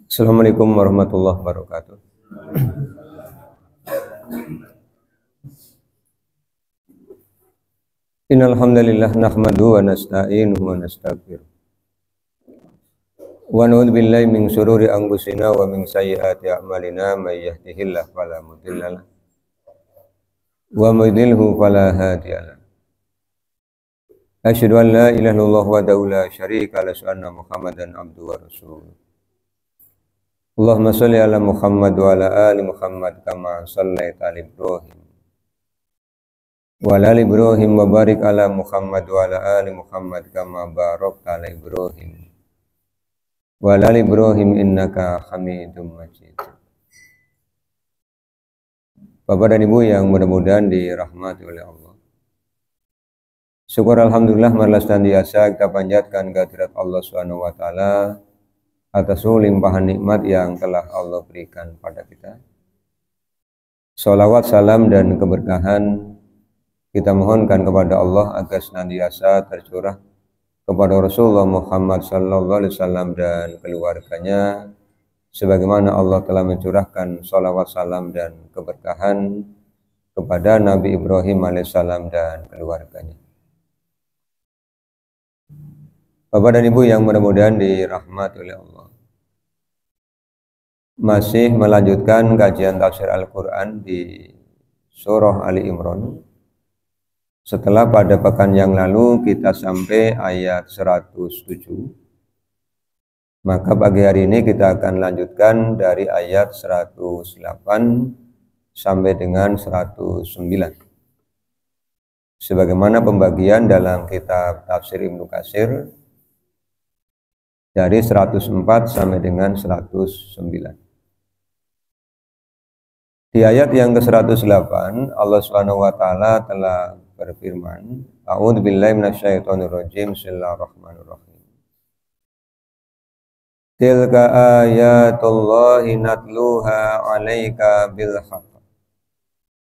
Assalamualaikum warahmatullahi wabarakatuh. Innal hamdalillah nahmaduhu wa nasta'inuhu wa nastaghfiruh. Wa na'udzu billahi min syururi anfusina wa min sayyiati a'malina may yahdihillahu fala mudhillalah wa may yudhlilhu fala hadiyalah. Asyhadu an la ilaha illallah wahdahu la syarika lahu wa anna Muhammadan abduhu wa rasuluh. Allahumma shalli ala Muhammad wa ala ali Muhammad kama shallaita ala Ibrahim wa ala ali Ibrahim wa barik ala Muhammad wa ala ali Muhammad kama barakta ala Ibrahim wa ala ali Ibrahim innaka Hamidum Majid. Bapak dan Ibu yang mudah-mudahan dirahmati oleh Allah. Syukur alhamdulillah malas dan biasa kita panjatkan kehadirat Allah Subhanahu wa taala atas limpahan nikmat yang telah Allah berikan pada kita. Sholawat, salam, dan keberkahan kita mohonkan kepada Allah agar senantiasa tercurah kepada Rasulullah Muhammad sallallahu alaihi wasallam dan keluarganya, sebagaimana Allah telah mencurahkan sholawat, salam, dan keberkahan kepada Nabi Ibrahim alaihissalam dan keluarganya. Bapak dan Ibu yang mudah-mudahan dirahmati oleh Allah, masih melanjutkan kajian tafsir Al-Quran di surah Ali Imran. Setelah pada pekan yang lalu kita sampai ayat 107, maka pagi hari ini kita akan lanjutkan dari ayat 108 sampai dengan 109. Sebagaimana pembagian dalam kitab tafsir Ibnu Katsir dari 104 sampai dengan 109. Di ayat yang ke-108 Allah Subhanahu wa taala telah berfirman, A'udzu billahi minasyaitonir rajim. Bismillahirrahmanirrahim. Tilka ayatullahi natluha 'alaika bil haqq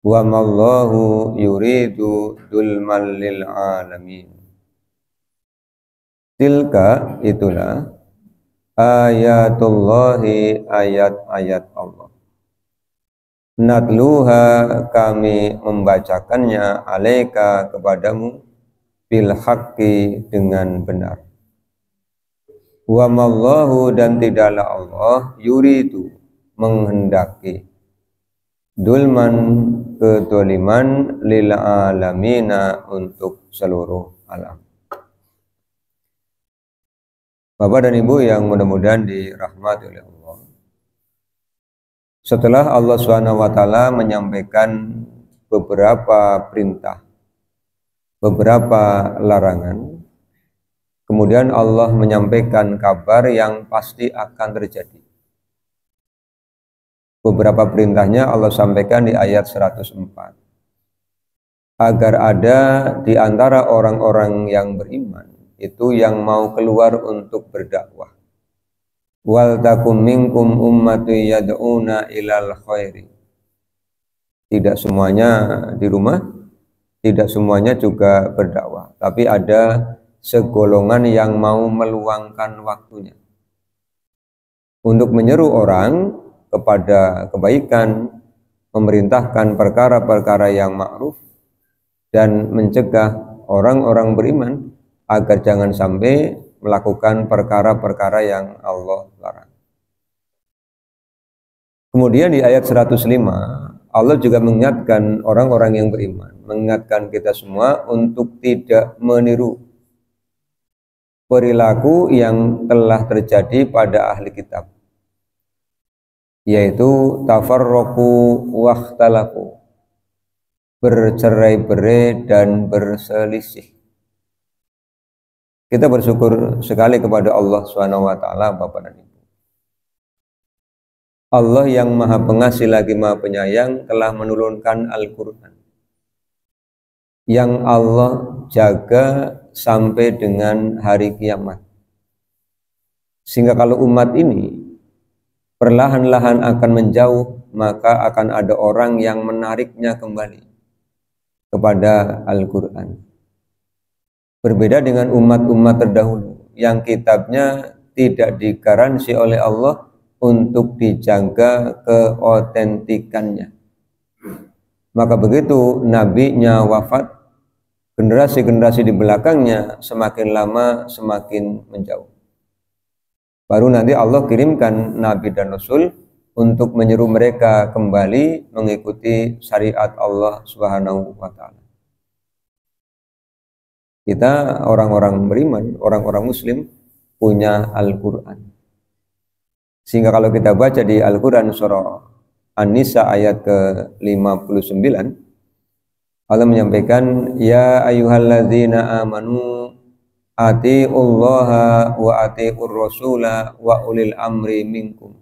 wa mallahu yuridu dzulmal lil alamin. Tilka itulah ayatullahi ayat-ayat Allah. Natluha kami membacakannya alaika kepadamu bil haqqi dengan benar. Wa mallahu dan tidaklah Allah yuridu menghendaki dulman kedoliman lil alamina untuk seluruh alam. Bapak dan Ibu yang mudah-mudahan dirahmati oleh Allah. Setelah Allah SWT menyampaikan beberapa perintah, beberapa larangan, kemudian Allah menyampaikan kabar yang pasti akan terjadi. Beberapa perintahnya Allah sampaikan di ayat 104. Agar ada di antara orang-orang yang beriman itu yang mau keluar untuk berdakwah. Wal takum minkum ummatu yad'una ilal khairi. Tidak semuanya di rumah, tidak semuanya juga berdakwah, tapi ada segolongan yang mau meluangkan waktunya untuk menyeru orang kepada kebaikan, memerintahkan perkara-perkara yang ma'ruf, dan mencegah orang-orang beriman agar jangan sampai melakukan perkara-perkara yang Allah larang. Kemudian di ayat 105 Allah juga mengingatkan orang-orang yang beriman, mengingatkan kita semua untuk tidak meniru perilaku yang telah terjadi pada ahli kitab, yaitu tafarraqu wakhtalafu, bercerai-berai dan berselisih. Kita bersyukur sekali kepada Allah Subhanahu wa taala, Bapak dan Ibu. Allah yang Maha Pengasih lagi Maha Penyayang telah menurunkan Al-Qur'an yang Allah jaga sampai dengan hari kiamat. Sehingga kalau umat ini perlahan-lahan akan menjauh, maka akan ada orang yang menariknya kembali kepada Al-Qur'an. Berbeda dengan umat-umat terdahulu yang kitabnya tidak digaransi oleh Allah untuk dijaga keotentikannya. Maka begitu nabinya wafat, generasi-generasi di belakangnya semakin lama semakin menjauh. Baru nanti Allah kirimkan nabi dan rasul untuk menyeru mereka kembali mengikuti syariat Allah Subhanahu wa taala. Kita orang-orang beriman, orang-orang muslim punya Al-Qur'an. Sehingga kalau kita baca di Al-Qur'an surah An-Nisa ayat ke-59, Allah menyampaikan, ya ayyuhalladzina amanu atiullaha wa atiur rasula wa ulil amri minkum.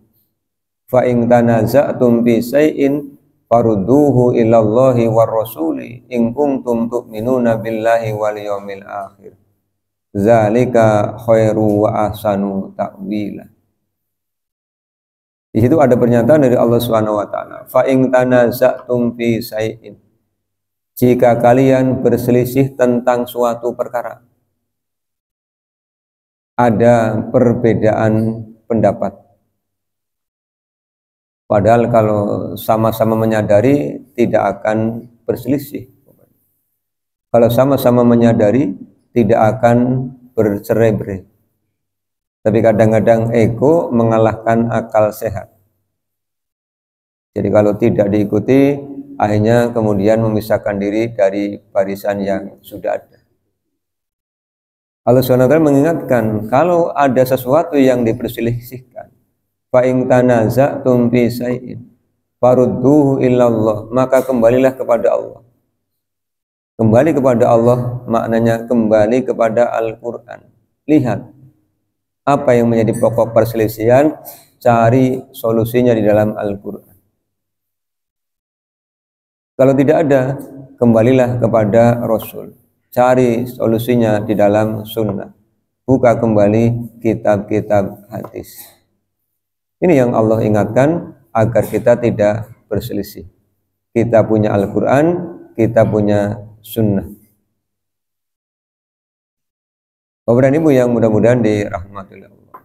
Fa in tanaza'tum fi shay'in farudduhu ilallahi war rasuli in kuntum tu'minuna billahi wal yawmil akhir. Zalika khairu wa ahsanu ta'wila. Di situ ada pernyataan dari Allah Subhanahu wa taala, fa in tanaza'tum fi shay'in. Jika kalian berselisih tentang suatu perkara, ada perbedaan pendapat. Padahal kalau sama-sama menyadari tidak akan berselisih. Kalau sama-sama menyadari tidak akan bercerai-berai. Tapi kadang-kadang ego mengalahkan akal sehat. Jadi kalau tidak diikuti, akhirnya kemudian memisahkan diri dari barisan yang sudah ada. Allah SWT mengingatkan, kalau ada sesuatu yang diperselisihkan, fa in tanaza'tum fi shay'in farudduhu ilallah, maka kembalilah kepada Allah. Kembali kepada Allah maknanya kembali kepada Al-Qur'an. Lihat apa yang menjadi pokok perselisihan, cari solusinya di dalam Al-Qur'an. Kalau tidak ada, kembalilah kepada Rasul. Cari solusinya di dalam sunnah. Buka kembali kitab-kitab hadis. Ini yang Allah ingatkan agar kita tidak berselisih. Kita punya Al-Quran, kita punya sunnah. Bapak dan Ibu yang mudah-mudahan dirahmati Allah.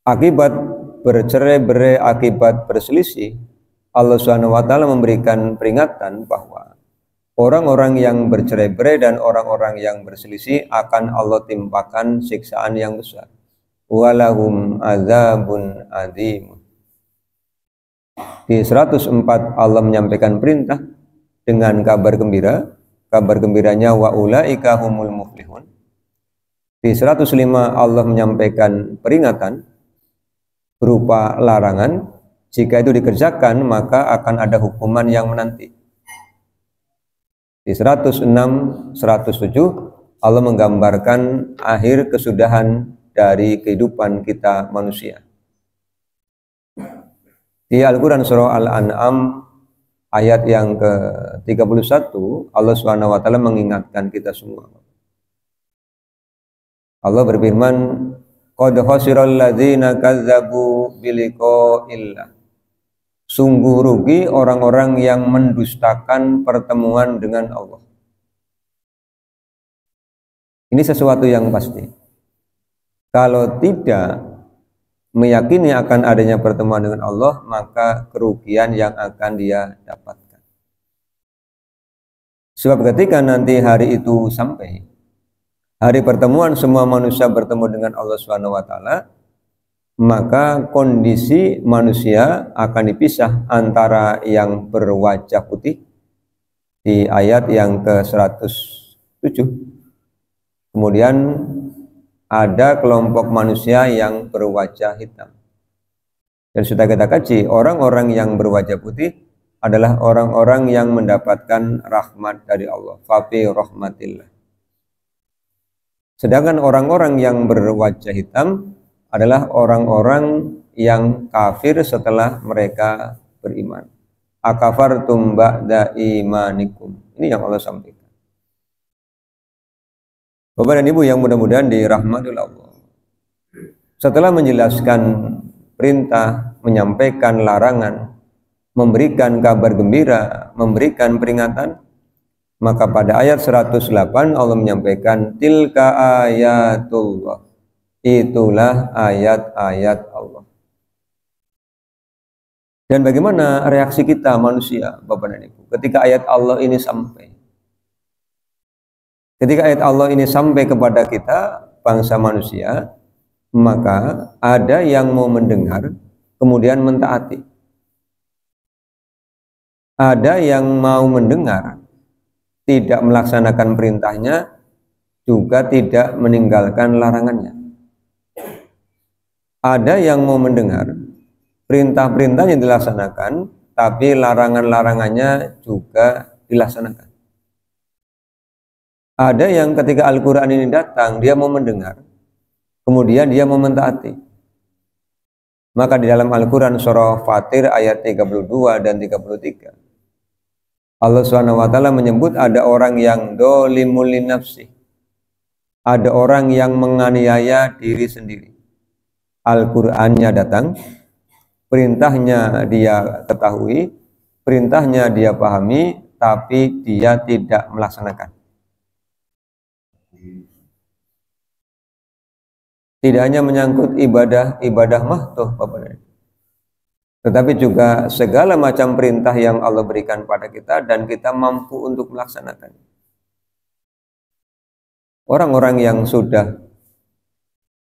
Akibat bercerai-berai, akibat berselisih, Allah SWT memberikan peringatan bahwa orang-orang yang bercerai-berai dan orang-orang yang berselisih akan Allah timpakan siksaan yang besar. Walahum azabun adzim. Di 104 Allah menyampaikan perintah dengan kabar gembira. Kabar gembiranya wa ulaika humul muflihun. Di 105 Allah menyampaikan peringatan berupa larangan. Jika itu dikerjakan maka akan ada hukuman yang menanti. Di 106, 107 Allah menggambarkan akhir kesudahan dari kehidupan kita manusia. Di Al-Quran surah Al-An'am ayat yang ke-31 Allah SWT mengingatkan kita semua. Allah berfirman, qad khasiral ladzina kazzabu biliqa'illah. Sungguh rugi orang-orang yang mendustakan pertemuan dengan Allah. Ini sesuatu yang pasti. Kalau tidak meyakini akan adanya pertemuan dengan Allah, maka kerugian yang akan dia dapatkan. Sebab ketika nanti hari itu sampai, hari pertemuan semua manusia bertemu dengan Allah SWT, maka kondisi manusia akan dipisah antara yang berwajah putih di ayat yang ke-107. Kemudian ada kelompok manusia yang berwajah hitam. Dan sudah kita kaji, orang-orang yang berwajah putih adalah orang-orang yang mendapatkan rahmat dari Allah. Fafi rahmatillah. Sedangkan orang-orang yang berwajah hitam adalah orang-orang yang kafir setelah mereka beriman. Akafartum ba'da imanikum. Ini yang Allah sampaikan. Bapak dan Ibu yang mudah-mudahan dirahmati Allah. Setelah menjelaskan perintah, menyampaikan larangan, memberikan kabar gembira, memberikan peringatan, maka pada ayat 108 Allah menyampaikan tilka ayatullah. Itulah ayat-ayat Allah. Dan bagaimana reaksi kita manusia, Bapak dan Ibu, ketika ayat Allah ini sampai? Ketika ayat Allah ini sampai kepada kita, bangsa manusia, maka ada yang mau mendengar, kemudian mentaati. Ada yang mau mendengar, tidak melaksanakan perintahnya, juga tidak meninggalkan larangannya. Ada yang mau mendengar, perintah-perintahnya dilaksanakan, tapi larangan-larangannya juga dilaksanakan. Ada yang ketika Al-Quran ini datang, dia mau mendengar, kemudian dia mau mentaati. Maka di dalam Al-Quran surah Fatir ayat 32 dan 33, Allah SWT menyebut ada orang yang dolimul nafsi, ada orang yang menganiaya diri sendiri. Al-Qur'annya datang, perintahnya dia ketahui, perintahnya dia pahami, tapi dia tidak melaksanakan. Tidak hanya menyangkut ibadah mahdoh, Bapak, tetapi juga segala macam perintah yang Allah berikan pada kita dan kita mampu untuk melaksanakan. Orang-orang yang sudah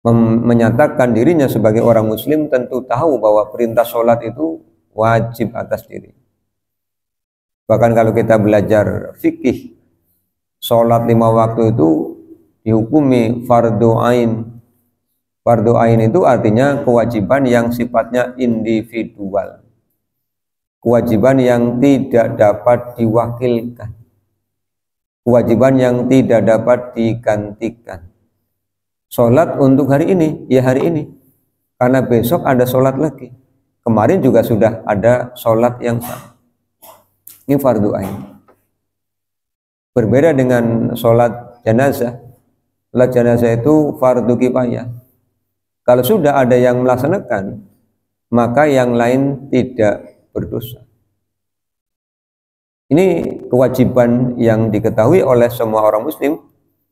menyatakan dirinya sebagai orang muslim tentu tahu bahwa perintah sholat itu wajib atas diri. Bahkan kalau kita belajar fikih, sholat 5 waktu itu dihukumi fardu ain. Fardu ain itu artinya kewajiban yang sifatnya individual, kewajiban yang tidak dapat diwakilkan, kewajiban yang tidak dapat digantikan. Sholat untuk hari ini, ya hari ini, karena besok ada sholat lagi. Kemarin juga sudah ada sholat yang sama. Ini fardu ain. Berbeda dengan sholat jenazah. Sholat jenazah itu fardu kifayah. Kalau sudah ada yang melaksanakan, maka yang lain tidak berdosa. Ini kewajiban yang diketahui oleh semua orang muslim,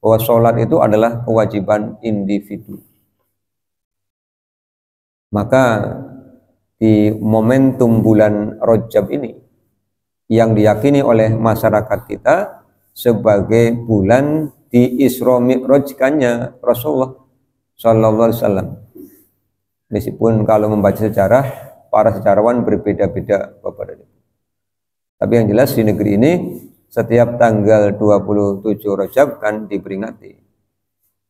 bahwa sholat itu adalah kewajiban individu. Maka di momentum bulan Rajab ini, yang diyakini oleh masyarakat kita sebagai bulan di Isra Mi'rajkannya Rasulullah Sallallahu Alaihi Wasallam. Meskipun kalau membaca sejarah, para sejarawan berbeda-beda, Bapak dan Ibu. Tapi yang jelas di negeri ini setiap tanggal 27 Rajab kan diperingati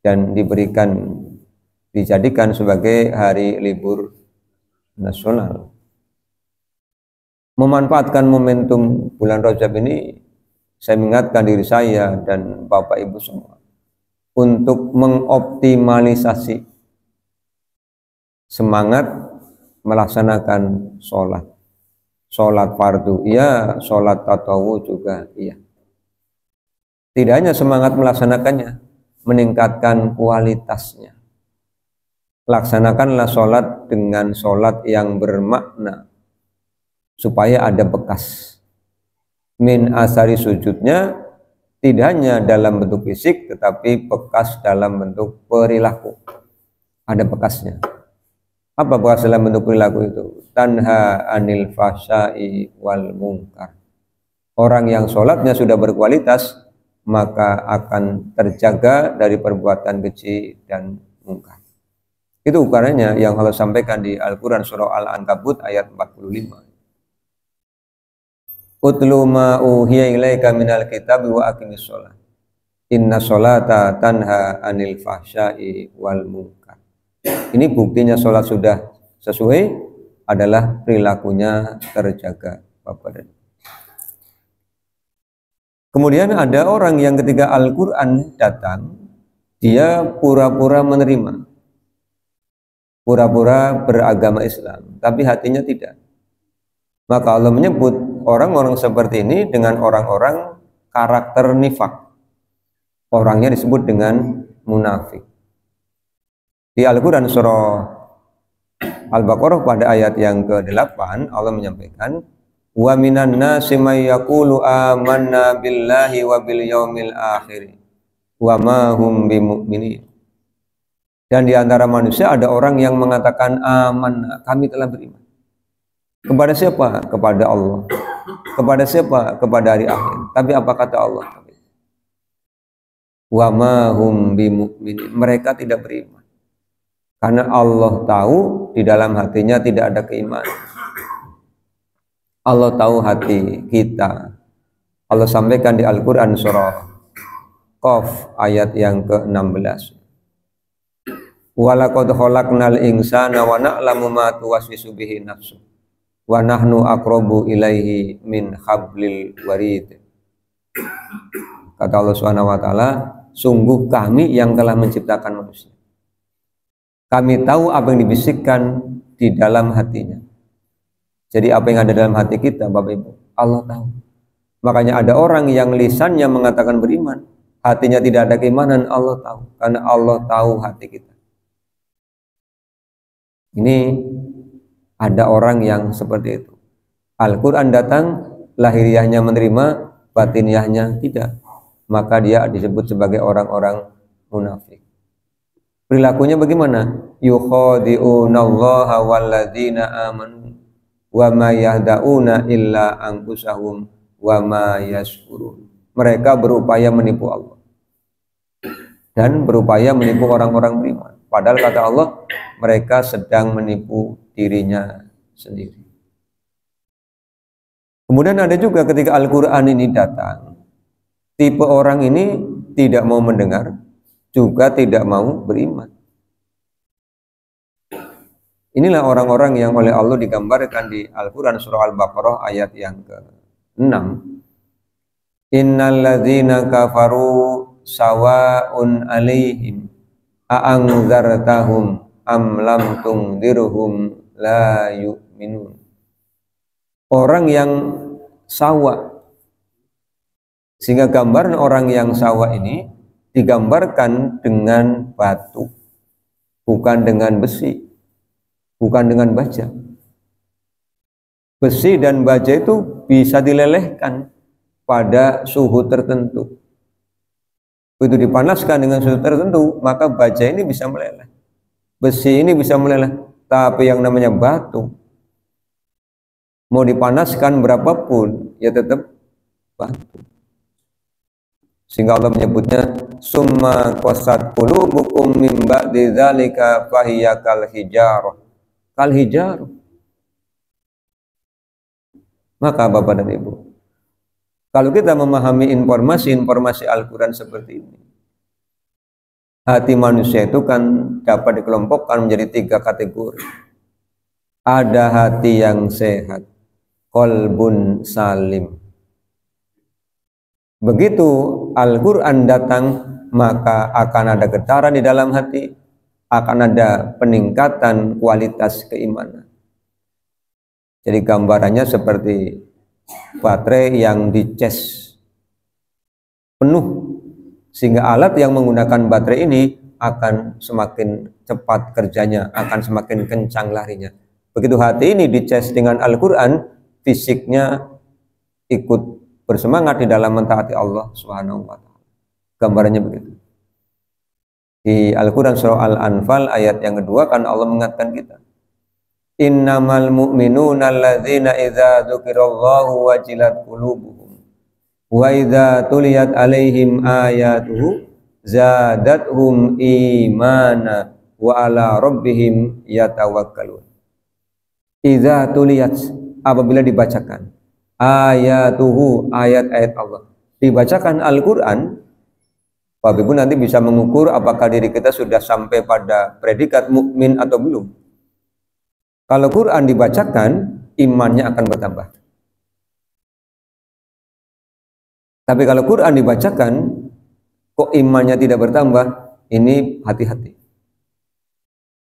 dan dijadikan sebagai hari libur nasional. Memanfaatkan momentum bulan Rajab ini, saya mengingatkan diri saya dan Bapak Ibu semua untuk mengoptimalisasi semangat melaksanakan sholat. Sholat fardu iya, sholat tatawu juga iya. Tidak hanya semangat melaksanakannya, meningkatkan kualitasnya. Laksanakanlah sholat dengan sholat yang bermakna, supaya ada bekas. Min asari sujudnya tidak hanya dalam bentuk fisik, tetapi bekas dalam bentuk perilaku. Ada bekasnya. Apa bekas dalam bentuk perilaku itu? Tanha anil fahsya'i wal munkar. Orang yang sholatnya sudah berkualitas, maka akan terjaga dari perbuatan keji dan munkar. Itu ukurannya yang Allah sampaikan di Al-Quran surah Al-Ankabut ayat 45. Utlu ma uhiya ilaika minal kitabi wa aqimis sholat. Inna sholata tanha anil fahsya'i wal munkar. Ini buktinya sholat sudah sesuai adalah perilakunya terjaga. Bapak dan kemudian ada orang yang ketika Al-Quran datang, dia pura-pura menerima, pura-pura beragama Islam, tapi hatinya tidak. Maka Allah menyebut orang-orang seperti ini dengan orang-orang karakter nifak. Orangnya disebut dengan munafik. Di Al-Quran surah Al-Baqarah pada ayat yang ke-8 Allah menyampaikan, wa minan nasi may yaqulu amanna billahi wa bil yaumil akhir wa ma hum bimu'minin. Dan di antara manusia ada orang yang mengatakan amanna, kami telah beriman. Kepada siapa? Kepada Allah. Kepada siapa? Kepada hari akhir. Tapi apa kata Allah? Wa ma hum bimu'minin. Mereka tidak beriman. Karena Allah tahu di dalam hatinya tidak ada keimanan. Allah tahu hati kita. Allah sampaikan di Al-Quran surah Qaf ayat yang ke-16. Walaqad khalaqnal insana wa na'lamu ma tuwaswisu bihi nafsu wa nahnu aqrabu ilaihi min hablil warid. Kata Allah Subhanahu wa taala, sungguh kami yang telah menciptakan manusia. Kami tahu apa yang dibisikkan di dalam hatinya. Jadi apa yang ada dalam hati kita, Bapak Ibu, Allah tahu. Makanya ada orang yang lisannya mengatakan beriman, hatinya tidak ada keimanan, Allah tahu. Karena Allah tahu hati kita. Ini ada orang yang seperti itu. Al-Quran datang, lahiriahnya menerima, batiniahnya tidak. Maka dia disebut sebagai orang-orang munafik. Perilakunya bagaimana? Yukhadi'unallaha walladzina amanu wa ma yahda'una illa anfusahum wa ma yashkurun. Mereka berupaya menipu Allah dan berupaya menipu orang-orang beriman. Padahal kata Allah, mereka sedang menipu dirinya sendiri. Kemudian ada juga ketika Al-Quran ini datang, tipe orang ini tidak mau mendengar, juga tidak mau beriman. Inilah orang-orang yang oleh Allah digambarkan di Al-Quran surah Al-Baqarah ayat yang ke-6. Innal ladzina kafaru sawa'un alaihim a'anzartahum am lam tungdirhum la yu'minun. Orang yang sawa, sehingga gambaran orang yang sawa ini digambarkan dengan batu, bukan dengan besi, bukan dengan baja. Besi dan baja itu bisa dilelehkan pada suhu tertentu. Begitu dipanaskan dengan suhu tertentu, maka baja ini bisa meleleh, besi ini bisa meleleh. Tapi yang namanya batu, mau dipanaskan berapapun, ya tetap batu. Sehingga Allah menyebutnya summa qasat qulubukum min ba'di dzalika fahiya kal hijarah. Kal hijarah. Maka Bapak dan Ibu, kalau kita memahami informasi Al-Quran seperti ini, hati manusia itu kan dapat dikelompokkan menjadi 3 kategori. Ada hati yang sehat, qalbun salim. Begitu Al-Quran datang, maka akan ada getaran di dalam hati, akan ada peningkatan kualitas keimanan. Jadi gambarannya seperti baterai yang dicas penuh, sehingga alat yang menggunakan baterai ini akan semakin cepat kerjanya, akan semakin kencang larinya. Begitu hati ini dicas dengan Al-Quran, fisiknya ikut bersemangat di dalam mentaati Allah Subhanahu wa ta'ala. Gambarannya begitu. Di Al-Quran surah Al-Anfal ayat yang kedua kan Allah mengatakan kita, innamal mu'minuna alladzina idza dzukirallahu wajilat qulubuhum wa idza tuliyat alaihim ayatuhu zadathum imana wa ala rabbihim yatawakkalun. Idza tuliyat, apabila dibacakan, ayatuhu, ayat-ayat Allah, dibacakan Al-Quran, Bapak Ibu nanti bisa mengukur apakah diri kita sudah sampai pada predikat mukmin atau belum. Kalau Quran dibacakan, imannya akan bertambah. Tapi kalau Quran dibacakan kok imannya tidak bertambah, ini hati-hati.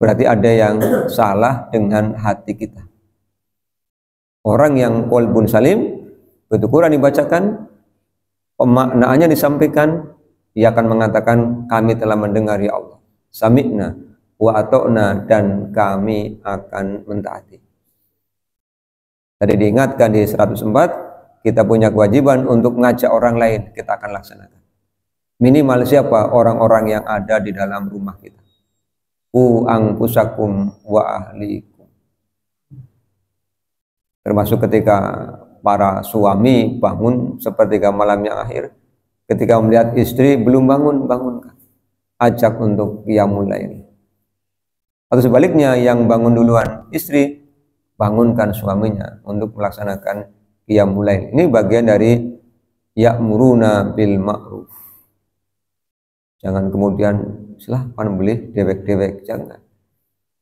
Berarti ada yang salah dengan hati kita. Orang yang qalbun salim, begitu Quran dibacakan, pemaknaannya disampaikan, ia akan mengatakan, kami telah mendengar ya Allah, sami'na wa ata'na, dan kami akan mentaati. Tadi diingatkan di 104, kita punya kewajiban untuk ngajak orang lain, kita akan laksanakan. Minimal siapa? Orang-orang yang ada di dalam rumah kita. Anfusakum wa ahlikum. Termasuk ketika para suami bangun sepertiga malam yang akhir, ketika melihat istri belum bangun, bangunkan. Ajak untuk qiyamul lail. Atau sebaliknya, yang bangun duluan istri, bangunkan suaminya untuk melaksanakan qiyamul lail. Ini bagian dari ya'muruna bil ma'ruf. Jangan kemudian silahkan beli dewek-dewek, jangan.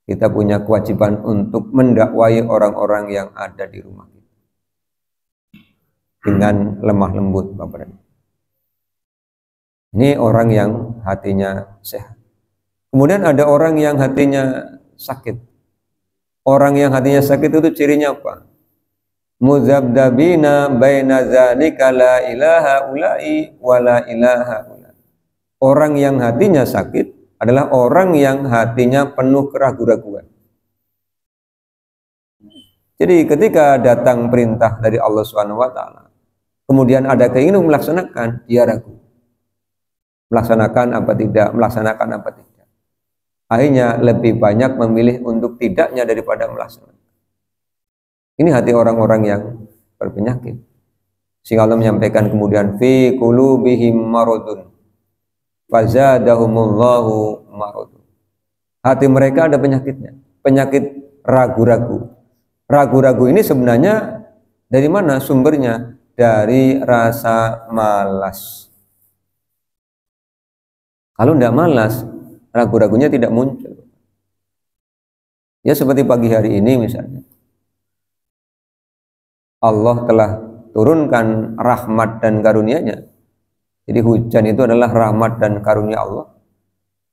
Kita punya kewajiban untuk mendakwai orang-orang yang ada di rumah kita dengan lemah lembut, Bapak. Ini orang yang hatinya sehat. Kemudian ada orang yang hatinya sakit. Orang yang hatinya sakit itu cirinya apa? Muzabdabina baina dzalika la ilaha ula'i wa la ilaha ula'i. Orang yang hatinya sakit adalah orang yang hatinya penuh keraguan-raguan. Jadi ketika datang perintah dari Allah SWT, kemudian ada keinginan melaksanakan, dia ragu. Melaksanakan apa tidak, melaksanakan apa tidak. Akhirnya lebih banyak memilih untuk tidaknya daripada melaksanakan. Ini hati orang-orang yang berpenyakit. Sehingga Allah menyampaikan kemudian, fi qulubihim maradun fazadahumullahu maradun. Hati mereka ada penyakitnya, penyakit ragu-ragu. Ragu-ragu ini sebenarnya dari mana sumbernya? Dari rasa malas. Kalau tidak malas, ragu-ragunya tidak muncul. Ya seperti pagi hari ini misalnya, Allah telah turunkan rahmat dan karunia-Nya. Jadi hujan itu adalah rahmat dan karunia Allah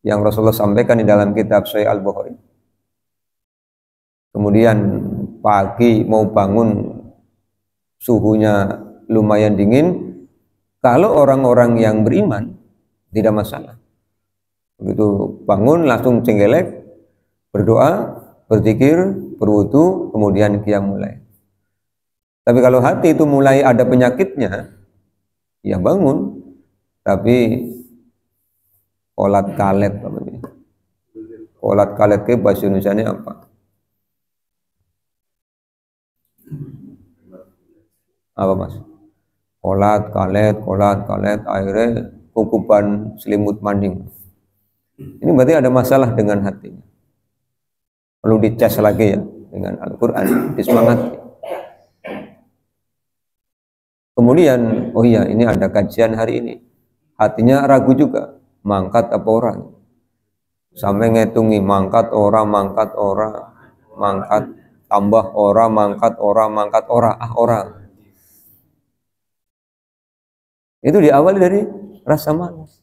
yang Rasulullah sampaikan di dalam kitab Sahih Al-Bukhari. Kemudian pagi mau bangun suhunya lumayan dingin, kalau orang-orang yang beriman tidak masalah. Begitu bangun langsung cenggelek, berdoa, berzikir, berwudu, kemudian qiyamul lail. Tapi kalau hati itu mulai ada penyakitnya, ya bangun, tapi kolat kalet, kolat kalet ke bahasa Indonesia apa? Apa mas? Kolat kalet, akhirnya kukuban selimut manding. Ini berarti ada masalah dengan hatinya. Perlu dicas lagi ya dengan Al-Quran, disemangati. Kemudian, oh iya ini ada kajian hari ini. Hatinya ragu juga, mangkat apa orang. Sampai ngitungi mangkat orang, mangkat tambah orang, mangkat orang, orang. Itu diawali dari rasa malas.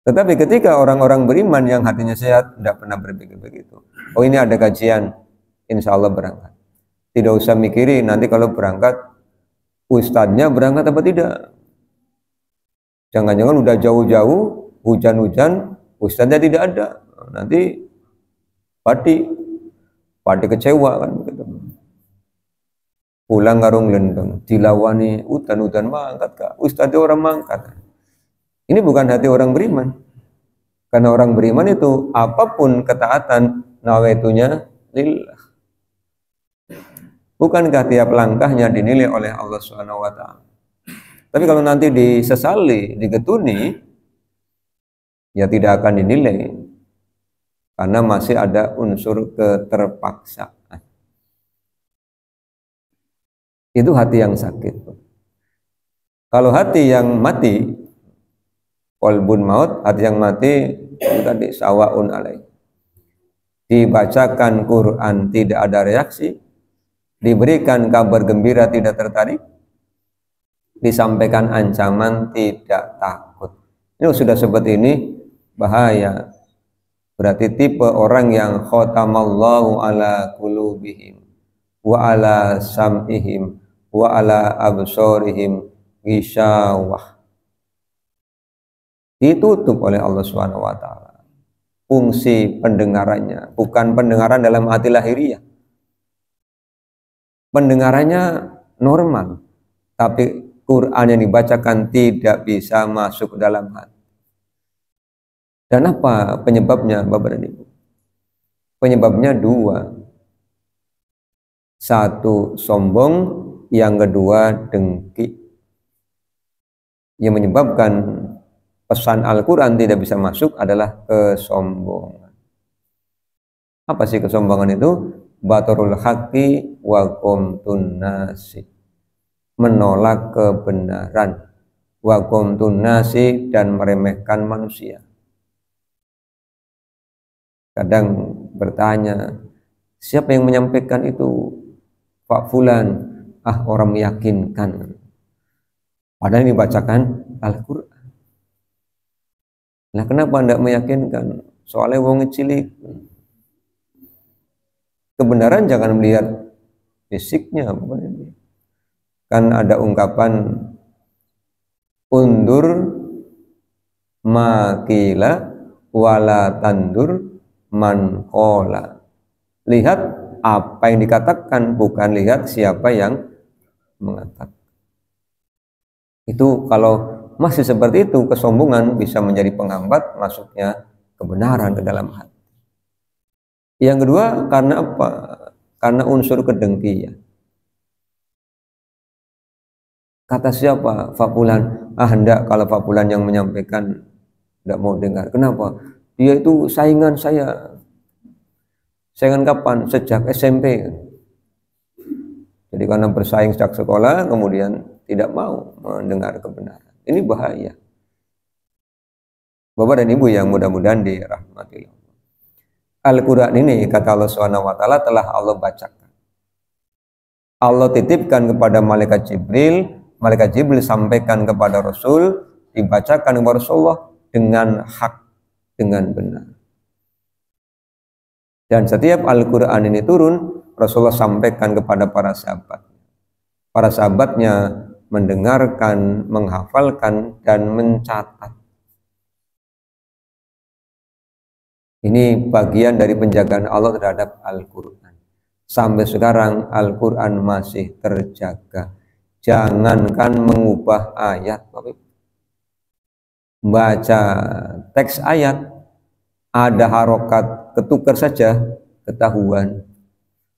Tetapi ketika orang-orang beriman yang hatinya sehat, tidak pernah berpikir begitu. Oh ini ada kajian, insya Allah berangkat. Tidak usah mikirin nanti kalau berangkat, ustadznya berangkat apa tidak. Jangan-jangan udah jauh-jauh, hujan-hujan, ustadznya tidak ada. Nanti padi kecewa kan begitu. Pulang ngarung lendeng, dilawani hutan-hutan mangkat kak, ustadznya orang mangkat. Ini bukan hati orang beriman. Karena orang beriman itu apapun ketaatan, nawaitunya lillah. Bukankah tiap langkahnya dinilai oleh Allah Subhanahu wa taala? Tapi kalau nanti disesali, digetuni, ya tidak akan dinilai. Karena masih ada unsur keterpaksaan. Itu hati yang sakit. Kalau hati yang mati, qalbun maut, hati yang mati, itu tadi sawaun alaih. Dibacakan Quran tidak ada reaksi, diberikan kabar gembira tidak tertarik, disampaikan ancaman tidak takut. Ini sudah seperti ini bahaya. Berarti tipe orang yang khatamallahu ala qulubihim wa ala sam'ihim wa ala absorihim ghishawah. Ditutup oleh Allah Subhanahu wa taala fungsi pendengarannya, bukan pendengaran dalam arti lahiriah. Pendengarannya normal, tapi Quran yang dibacakan tidak bisa masuk ke dalam hati. Dan apa penyebabnya, Bapak dan Ibu? Penyebabnya dua. Satu, sombong. Yang kedua, dengki. Yang menyebabkan pesan Al-Quran tidak bisa masuk adalah kesombongan. Apa sih kesombongan itu? Batarul haqqi wa qomtun nasi. Menolak kebenaran. Wa qomtun nasi, dan meremehkan manusia. Kadang bertanya, siapa yang menyampaikan itu? Pak Fulan. Orang meyakinkan. Padahal ini dibacakan Al-Quran. Nah, kenapa tidak meyakinkan? Soalnya wong cilik. Kebenaran jangan melihat fisiknya. Kan ada ungkapan undur makila wala tandur man qala. Lihat apa yang dikatakan, bukan lihat siapa yang mengatakan. Itu kalau masih seperti itu, kesombongan bisa menjadi penghambat masuknya kebenaran ke dalam hati. Yang kedua, karena apa? Karena unsur kedengkian. Kata siapa? Fapulan. Hendak, kalau Fapulan yang menyampaikan tidak mau dengar. Kenapa? Dia itu saingan saya. Saingan kapan? Sejak SMP. Jadi karena bersaing sejak sekolah, kemudian tidak mau mendengar kebenaran. Ini bahaya. Bapak dan Ibu yang mudah-mudahan dirahmati Allah. Al-Quran ini, kata Allah SWT, telah Allah bacakan. Allah titipkan kepada malaikat Jibril sampaikan kepada Rasul, dibacakan kepada Rasulullah dengan hak, dengan benar. Dan setiap Al-Quran ini turun, Rasulullah sampaikan kepada para sahabat. Para sahabatnya mendengarkan, menghafalkan, dan mencatat. Ini bagian dari penjagaan Allah terhadap Al-Quran. Sampai sekarang Al-Quran masih terjaga. Jangankan mengubah ayat, baca teks ayat, ada harokat ketukar saja ketahuan.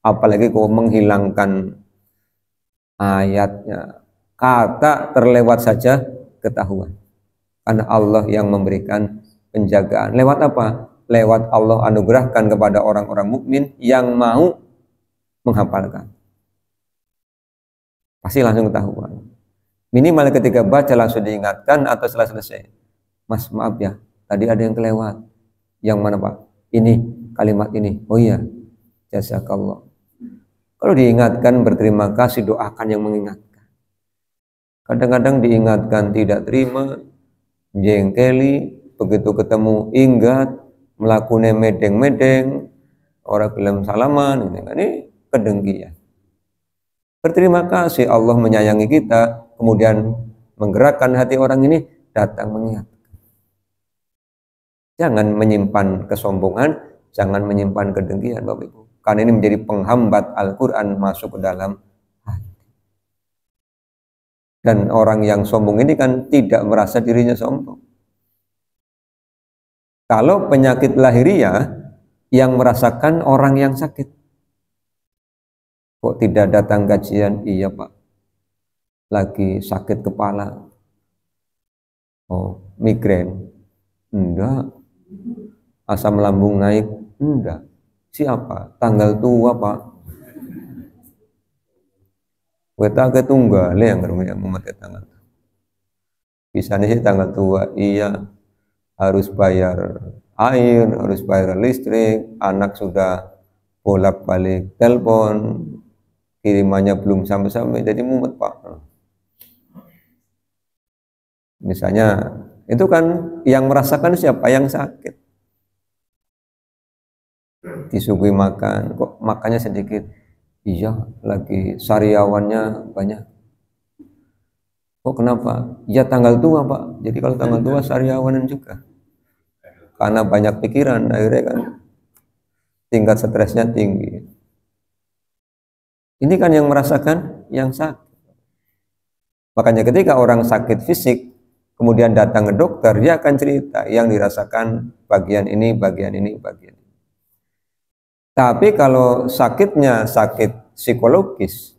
Apalagi kalau menghilangkan ayatnya, kata terlewat saja ketahuan. Karena Allah yang memberikan penjagaan. Lewat apa? Lewat Allah anugerahkan kepada orang-orang mukmin yang mau menghafalkan. Pasti langsung ketahuan. Minimal ketika baca langsung diingatkan atau setelah selesai. Mas, maaf ya, tadi ada yang kelewat. Yang mana Pak? Ini, kalimat ini. Oh iya, jazakallah. Kalau diingatkan, berterima kasih, doakan yang mengingatkan. Kadang-kadang diingatkan tidak terima, jengkeli, begitu ketemu ingat, melakukan medeng-medeng, orang belum salaman, ini kedengkian. Berterima kasih Allah menyayangi kita, kemudian menggerakkan hati orang ini datang mengingatkan. Jangan menyimpan kesombongan, jangan menyimpan kedengkian, Bapak Ibu. Karena ini menjadi penghambat Al-Quran masuk ke dalam hati. Dan orang yang sombong ini kan tidak merasa dirinya sombong. Kalau penyakit lahiriah, yang merasakan orang yang sakit. Kok tidak datang kajian? Iya Pak, lagi sakit kepala. Oh, migrain? Enggak. Asam lambung naik? Enggak. Siapa? Tanggal tua Pak. Weta ketunggal yang memakai tanggal. Bisa nih tanggal tua, iya. Harus bayar air, harus bayar listrik, anak sudah bolak-balik telepon, kirimannya belum sampai-sampai, jadi mumet Pak. Misalnya itu kan yang merasakan siapa? Yang sakit. Disuguhi makan, kok makannya sedikit. Iya, lagi sariawannya banyak. Kok kenapa? Ya tanggal tua Pak. Jadi kalau tanggal tua sariawanan juga. Karena banyak pikiran, akhirnya kan tingkat stresnya tinggi. Ini kan yang merasakan yang sakit. Makanya ketika orang sakit fisik, kemudian datang ke dokter, dia akan cerita yang dirasakan bagian ini, bagian ini, bagian ini. Tapi kalau sakitnya sakit psikologis,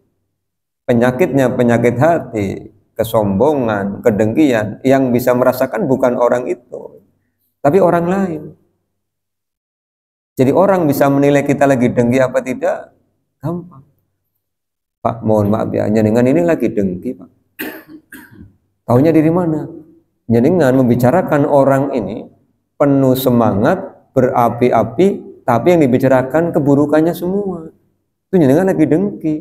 penyakitnya penyakit hati, kesombongan, kedengkian, yang bisa merasakan bukan orang itu, tapi orang lain. Jadi orang bisa menilai kita lagi dengki apa tidak, gampang. Pak, mohon maaf ya, jenengan ini lagi dengki Pak. Taunya dari mana? Jenengan membicarakan orang ini penuh semangat, berapi-api, tapi yang dibicarakan keburukannya semua. Itu jenengan lagi dengki.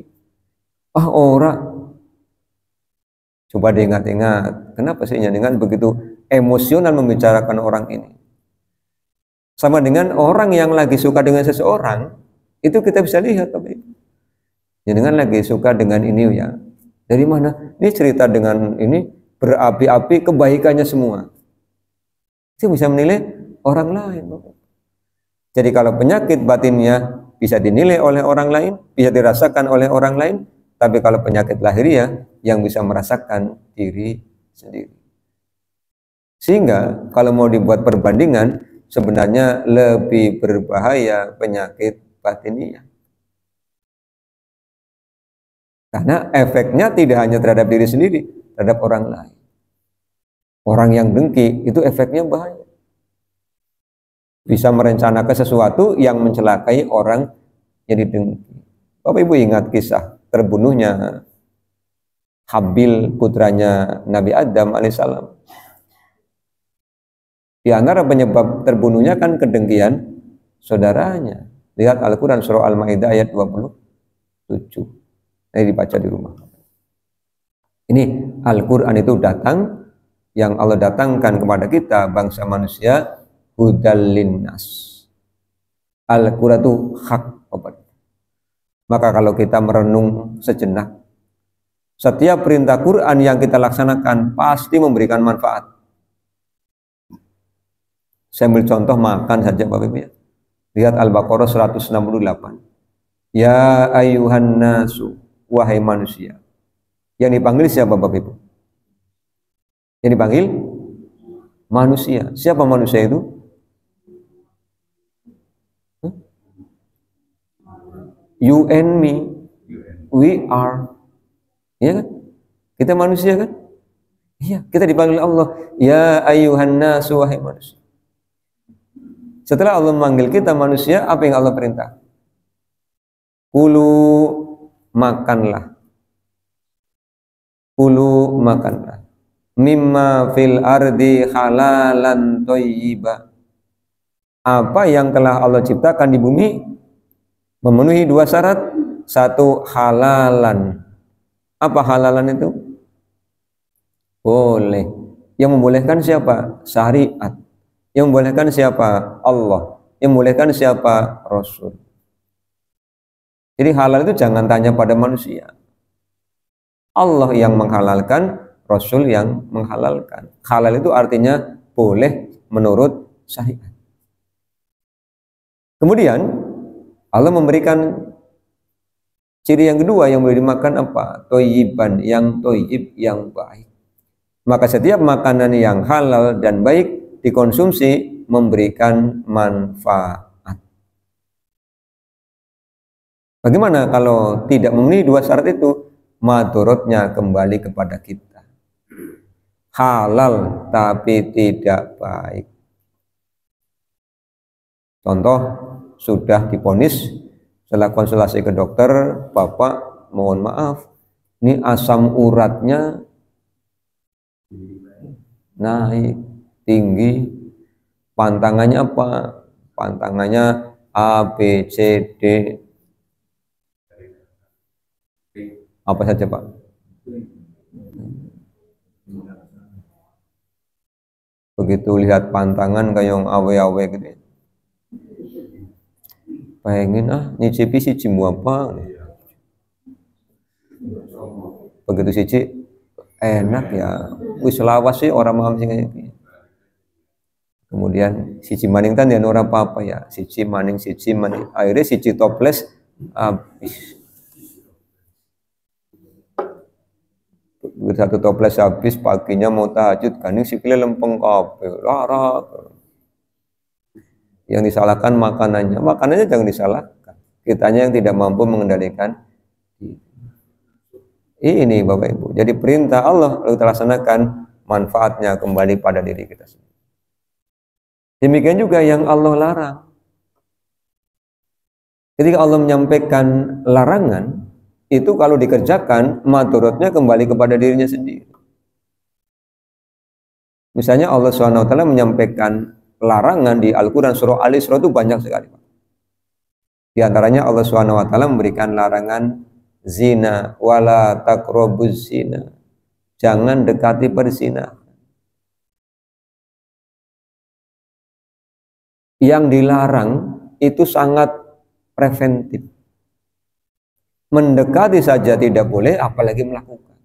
Ah orang, coba diingat-ingat, kenapa sih jenengan begitu emosional membicarakan orang ini? Sama dengan orang yang lagi suka dengan seseorang, itu kita bisa lihat, tapi jenengan lagi suka dengan ini ya. Dari mana? Ini cerita dengan ini berapi-api kebaikannya semua. Itu bisa menilai orang lain. Jadi kalau penyakit batinnya bisa dinilai oleh orang lain, bisa dirasakan oleh orang lain, tapi kalau penyakit lahiriah yang bisa merasakan diri sendiri. Sehingga kalau mau dibuat perbandingan, sebenarnya lebih berbahaya penyakit batiniah. Karena efeknya tidak hanya terhadap diri sendiri, terhadap orang lain. Orang yang dengki itu efeknya bahaya. Bisa merencanakan sesuatu yang mencelakai orang yang didengki. Bapak Ibu ingat kisah terbunuhnya Habil, putranya Nabi Adam alaihissalam. Di antara penyebab terbunuhnya kan kedengkian saudaranya. Lihat Al-Quran surah Al-Ma'idah ayat 27. Ini dibaca di rumah. Ini Al-Quran itu datang, yang Allah datangkan kepada kita bangsa manusia, hudal linnas. Al-Quran itu hak obat. Maka kalau kita merenung sejenak, setiap perintah Quran yang kita laksanakan pasti memberikan manfaat. Saya ambil contoh makan saja Bapak Ibu ya. Lihat Al-Baqarah 168. Ya ayuhan nasu, wahai manusia. Yang dipanggil siapa Bapak Ibu? Yang dipanggil manusia. Siapa manusia itu? You and me, we are. Iya kan? Kita manusia kan? Iya, kita dipanggil Allah. Ya ayuhan nasu, wahai manusia. Setelah Allah memanggil kita manusia, apa yang Allah perintah? Kulu, makanlah. Kulu, makanlah. Mimma fil ardi halalan thayyiba. Apa yang telah Allah ciptakan di bumi memenuhi dua syarat. Satu, halalan. Apa halalan itu? Boleh. Yang membolehkan siapa? Syariat. Yang membolehkan siapa? Allah. Yang membolehkan siapa? Rasul. Jadi halal itu jangan tanya pada manusia. Allah yang menghalalkan, Rasul yang menghalalkan. Halal itu artinya boleh menurut syariat. Kemudian Allah memberikan ciri yang kedua yang boleh dimakan apa? Thayyiban, yang thayyib, yang baik. Maka setiap makanan yang halal dan baik dikonsumsi memberikan manfaat. Bagaimana kalau tidak memenuhi dua syarat itu? Madorotnya kembali kepada kita. Halal tapi tidak baik. Contoh, sudah divonis setelah konsultasi ke dokter, Bapak mohon maaf, ini asam uratnya naik tinggi. Pantangannya apa? Pantangannya A, B, C, D. Apa saja Pak? begitu lihat pantangan kayak awe-awe gitu, pengen nyicipi si cimu apa, begitu siji enak ya, wis lawas sih orang paham sih kayak gitu. Kemudian siji maning tan ya ora apa-apa ya, siji maning akhirnya siji toples habis. Satu toples habis, paginya mau tahajud kan ini sikile lempeng kabeh lara. Yang disalahkan makanannya jangan disalahkan, kitanya yang tidak mampu mengendalikan ini Bapak Ibu. Jadi perintah Allah lalu kita laksanakan, manfaatnya kembali pada diri kita sendiri. Demikian juga yang Allah larang. Ketika Allah menyampaikan larangan, itu kalau dikerjakan, madorotnya kembali kepada dirinya sendiri. Misalnya Allah SWT menyampaikan larangan di Al-Quran surah Al-Isra itu banyak sekali. Di antaranya Allah SWT memberikan larangan zina, wala taqrabuz zina, jangan dekati perzinahan. Yang dilarang itu sangat preventif. Mendekati saja tidak boleh, apalagi melakukan.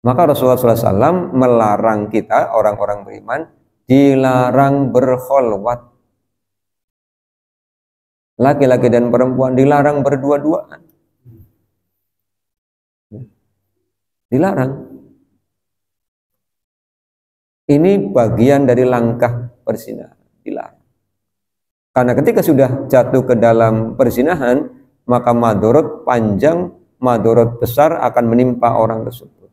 Maka Rasulullah SAW melarang kita, orang-orang beriman, dilarang berkholwat. Laki-laki dan perempuan dilarang berdua-duaan. Dilarang. Ini bagian dari langkah perzinahan. Dilarang. Karena ketika sudah jatuh ke dalam perzinahan, maka madorot panjang, madorot besar akan menimpa orang tersebut.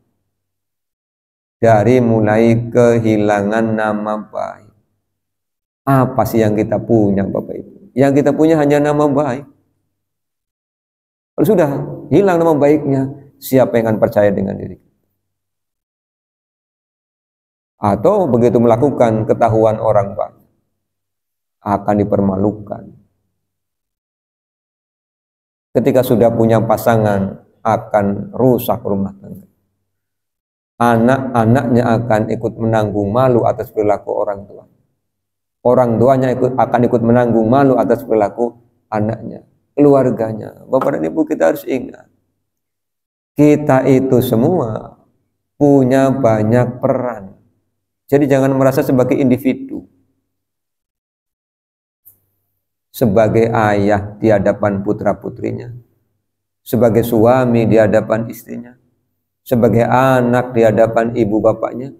Dari mulai kehilangan nama baik. Apa sih yang kita punya Bapak Ibu? Yang kita punya hanya nama baik. Kalau sudah hilang nama baiknya, siapa yang akan percaya dengan diri? Atau begitu melakukan ketahuan orang banyak, akan dipermalukan. Ketika sudah punya pasangan, akan rusak rumah tangga. Anak-anaknya akan ikut menanggung malu atas perilaku orang tua. Orang tuanya akan ikut menanggung malu atas perilaku anaknya, keluarganya. Bapak dan Ibu, kita harus ingat, kita itu semua punya banyak peran. Jadi jangan merasa sebagai individu. Sebagai ayah di hadapan putra-putrinya, sebagai suami di hadapan istrinya, sebagai anak di hadapan ibu bapaknya,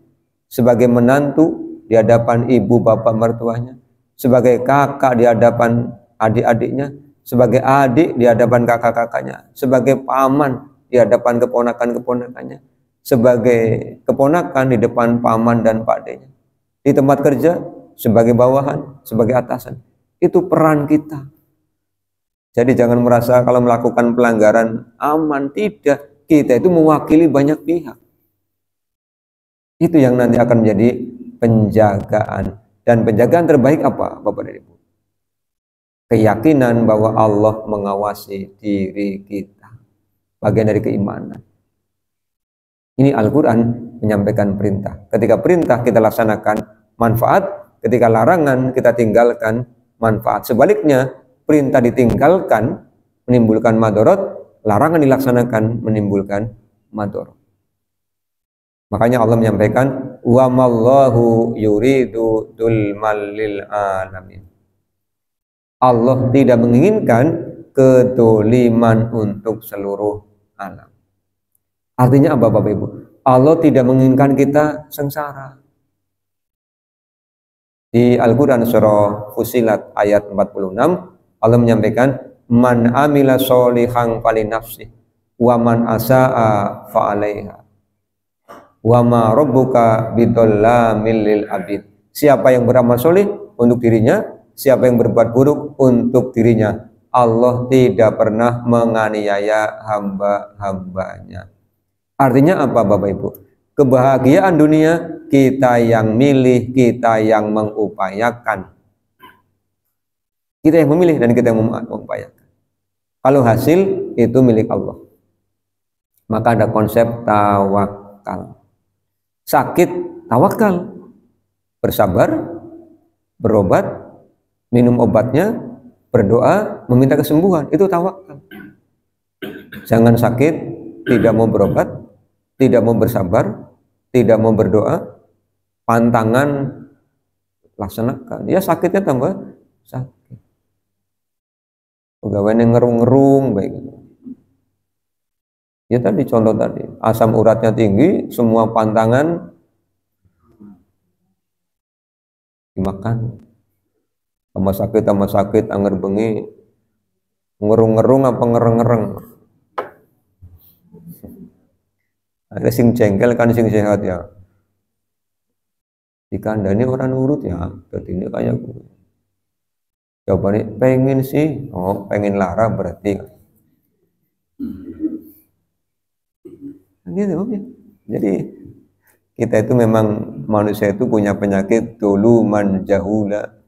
sebagai menantu di hadapan ibu bapak mertuanya, sebagai kakak di hadapan adik-adiknya, sebagai adik di hadapan kakak-kakaknya, sebagai paman di hadapan keponakan-keponakannya, sebagai keponakan di depan paman dan pakdenya, di tempat kerja sebagai bawahan, sebagai atasan. Itu peran kita. Jadi jangan merasa kalau melakukan pelanggaran aman. Tidak, kita itu mewakili banyak pihak. Itu yang nanti akan menjadi penjagaan. Dan penjagaan terbaik apa Bapak dan Ibu? Keyakinan bahwa Allah mengawasi diri kita, bagian dari keimanan. Ini Al-Quran menyampaikan perintah. Ketika perintah kita laksanakan, manfaat. Ketika larangan kita tinggalkan, manfaat. Sebaliknya, perintah ditinggalkan menimbulkan madorot, larangan dilaksanakan menimbulkan madorot. Makanya Allah menyampaikan, wa mallahu yuridu dzulmal lil alamin. Allah tidak menginginkan kedoliman untuk seluruh alam. Artinya apa Bapak Ibu? Allah tidak menginginkan kita sengsara. Di Al-Quran surah Fusilat ayat 46, Allah menyampaikan, man amila sholihan falinafsih wa man asa'a fa'alaiha wa ma rabbuka bidzalamil lil abid. Siapa yang beramal soleh untuk dirinya, siapa yang berbuat buruk untuk dirinya, Allah tidak pernah menganiaya hamba-hambanya. Artinya apa Bapak Ibu? Kebahagiaan dunia kita yang milih, kita yang mengupayakan. Kita yang memilih dan kita yang mengupayakan. Kalau hasil itu milik Allah. Maka ada konsep tawakal. Sakit, tawakal. bersabar, berobat, minum obatnya, berdoa, meminta kesembuhan. Itu tawakal. Jangan sakit, tidak mau berobat, tidak mau bersabar, tidak mau berdoa, pantangan laksanakan. Ya sakitnya tambah sakit. Pegawainya ngerung-ngerung baik. Ya tadi contoh tadi, asam uratnya tinggi, semua pantangan dimakan. Tambah sakit, anger bengi, ngerung-ngerung apa ngereng-ngereng. Ada sing jengkel kan sing sehat ya. Dikandani orang nurut ya, jadi ini kayak jawabannya pengen sih, oh pengen lara berarti. Gitu ya. Jadi kita itu memang manusia itu punya penyakit duluman jahula.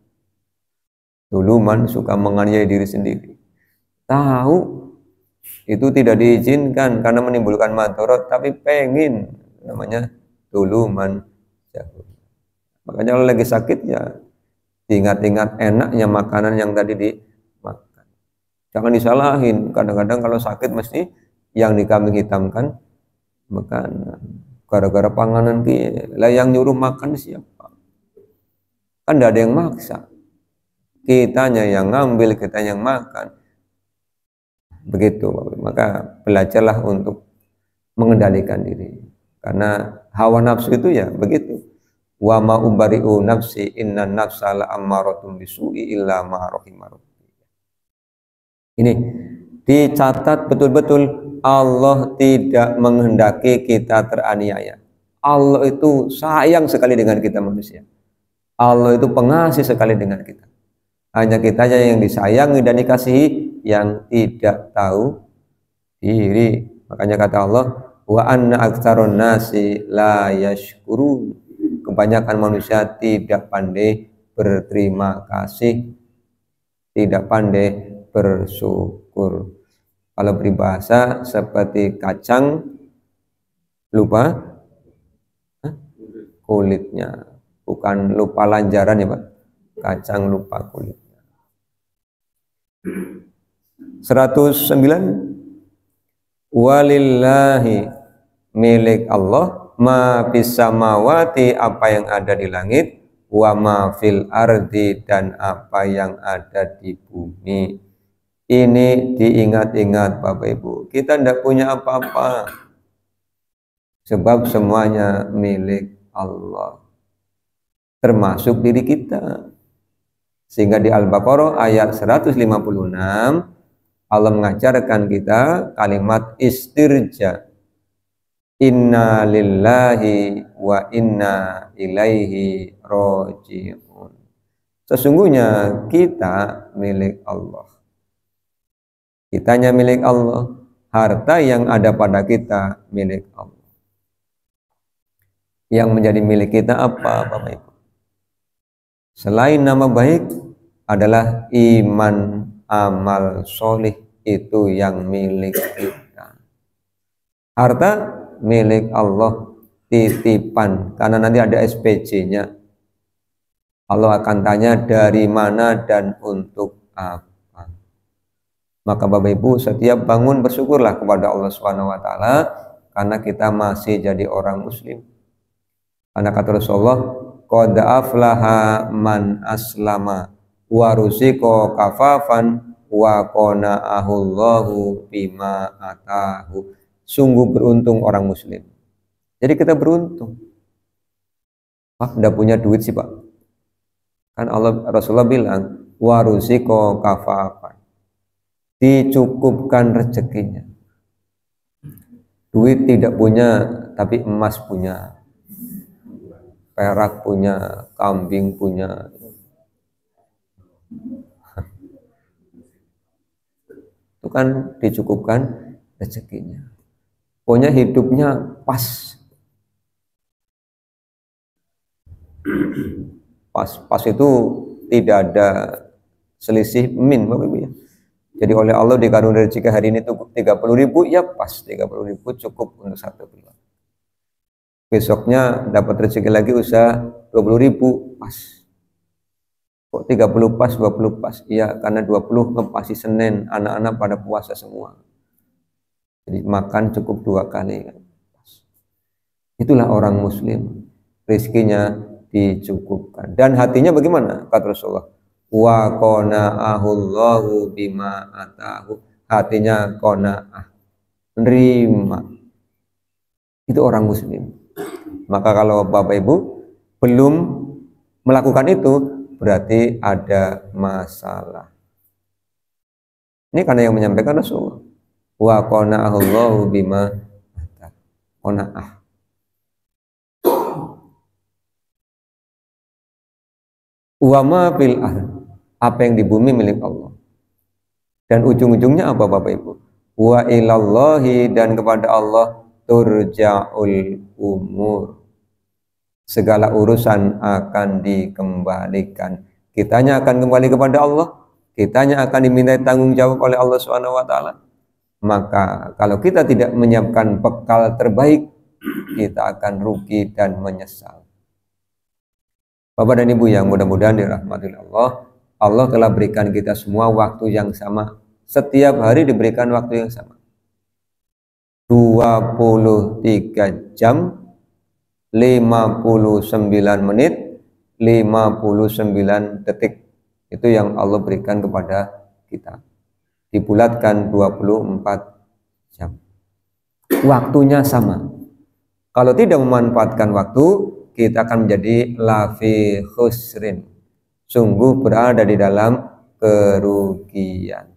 Duluman suka menganiaya diri sendiri. Tahu itu tidak diizinkan karena menimbulkan madharat, tapi pengen, namanya duluman jahula. Makanya kalau lagi sakit ya ingat-ingat enaknya makanan yang tadi dimakan. Jangan disalahin. Kadang-kadang kalau sakit mesti yang dikambing hitamkan makanan. Gara-gara panganan lah yang nyuruh makan siapa? Kan tidak ada yang maksa. Kitanya yang ngambil, kita yang makan. Begitu. Maka belajarlah untuk mengendalikan diri. Karena hawa nafsu itu ya begitu. Wa ma ubari'u nafsi inna nafsa la ammaratun bisu'i illa ma rahima rabbi. Ini dicatat betul-betul, Allah tidak menghendaki kita teraniaya. Allah itu sayang sekali dengan kita manusia. Allah itu pengasih sekali dengan kita. Hanya kita yang disayangi dan dikasihi yang tidak tahu diri. Makanya kata Allah, wa anna aktsarun nasi la yashkurun. Kebanyakan manusia tidak pandai berterima kasih, tidak pandai bersyukur. Kalau peribahasa seperti kacang lupa kulitnya, bukan lupa lanjaran ya Pak, kacang lupa kulitnya. 109 walillahi, milik Allah, ma fis samawati, apa yang ada di langit, wa ma fil ardi, dan apa yang ada di bumi. Ini diingat-ingat Bapak Ibu, kita tidak punya apa-apa sebab semuanya milik Allah, termasuk diri kita. Sehingga di Al-Baqarah ayat 156 Allah mengajarkan kita kalimat istirja, inna lillahi wa inna ilaihi roji'un. Sesungguhnya kita milik Allah, kitanya milik Allah, harta yang ada pada kita milik Allah. Yang menjadi milik kita apa Bapak Ibu? Selain nama baik adalah iman, amal solih, itu yang milik kita. Harta milik Allah, titipan, karena nanti ada SPJ-nya. Allah akan tanya dari mana dan untuk apa. Maka Bapak Ibu setiap bangun bersyukurlah kepada Allah SWT, karena kita masih jadi orang muslim. Karena kata Rasulullah, qad aflaha man aslama wa ruziqa kafafan wa qana'ahu Allahu bima atahu. Sungguh beruntung orang muslim. Jadi kita beruntung. Pak, enggak punya duit sih Pak. Kan Rasulullah bilang, wa ruziqa kafafan. Dicukupkan rezekinya. Duit tidak punya, tapi emas punya. Perak punya, kambing punya. Itu kan dicukupkan rezekinya. Pokoknya hidupnya pas. Pas itu tidak ada selisih min Bapak Ibu ya. Jadi oleh Allah dikaruniai rezeki hari ini itu 30.000, ya pas 30.000 cukup untuk satu bulan. besoknya dapat rezeki lagi usaha 20.000 pas. Kok 30 pas, 20 pas? Iya, karena 20 ngepasi Senin, anak-anak pada puasa semua. Jadi makan cukup 2 kali. Itulah orang muslim, rezekinya dicukupkan. Dan hatinya bagaimana? Kata Rasulullah, wa qana'ahullahu bima atahu. Hatinya qana'ah, nerima. Itu orang muslim. Maka kalau Bapak Ibu belum melakukan itu, berarti ada masalah. Ini karena yang menyampaikan Rasulullah, wa qana'ahullahu bima atahu. Qana'ah. Wa ma fil ardh, apa yang di bumi milik Allah. Dan ujung-ujungnya apa Bapak Ibu? Wa ilallahi, dan kepada Allah turja'ul umur. Segala urusan akan dikembalikan. Kitanya akan kembali kepada Allah, kitanya akan dimintai tanggung jawab oleh Allah Subhanahu wa taala. Maka kalau kita tidak menyiapkan bekal terbaik, kita akan rugi dan menyesal. Bapak dan Ibu yang mudah-mudahan dirahmati Allah, Allah telah berikan kita semua waktu yang sama. Setiap hari diberikan waktu yang sama. 23 jam, 59 menit, 59 detik. Itu yang Allah berikan kepada kita. Dibulatkan 24 jam. Waktunya sama. Kalau tidak memanfaatkan waktu, kita akan menjadi lafi khusrin, sungguh berada di dalam kerugian.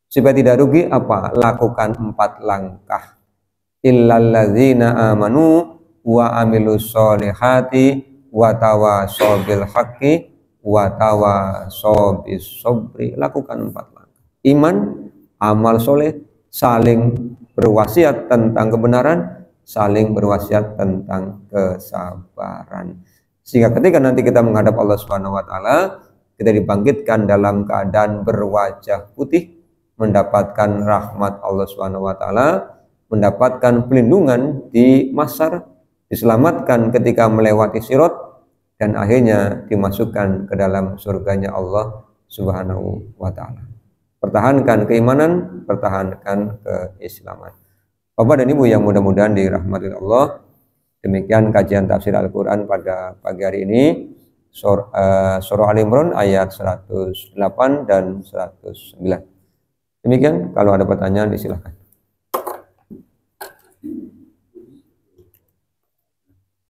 Supaya tidak rugi apa? Lakukan 4 langkah. Illalladzina amanu wa amilus solihati wa tawasaw bil haqqi wa tawasaw bis sabri. Lakukan 4 langkah. Iman, amal soleh, saling berwasiat tentang kebenaran, saling berwasiat tentang kesabaran. Sehingga ketika nanti kita menghadap Allah Subhanahu wa taala, kita dibangkitkan dalam keadaan berwajah putih, mendapatkan rahmat Allah Subhanahu wa taala, mendapatkan pelindungan di mahsyar, diselamatkan ketika melewati sirat, dan akhirnya dimasukkan ke dalam surganya Allah Subhanahu wa taala. Pertahankan keimanan, pertahankan keislaman. Bapak dan Ibu yang mudah-mudahan dirahmati Allah, demikian kajian tafsir Al-Quran pada pagi hari ini, surah Al-Imran ayat 108 dan 109. Demikian, kalau ada pertanyaan disilahkan.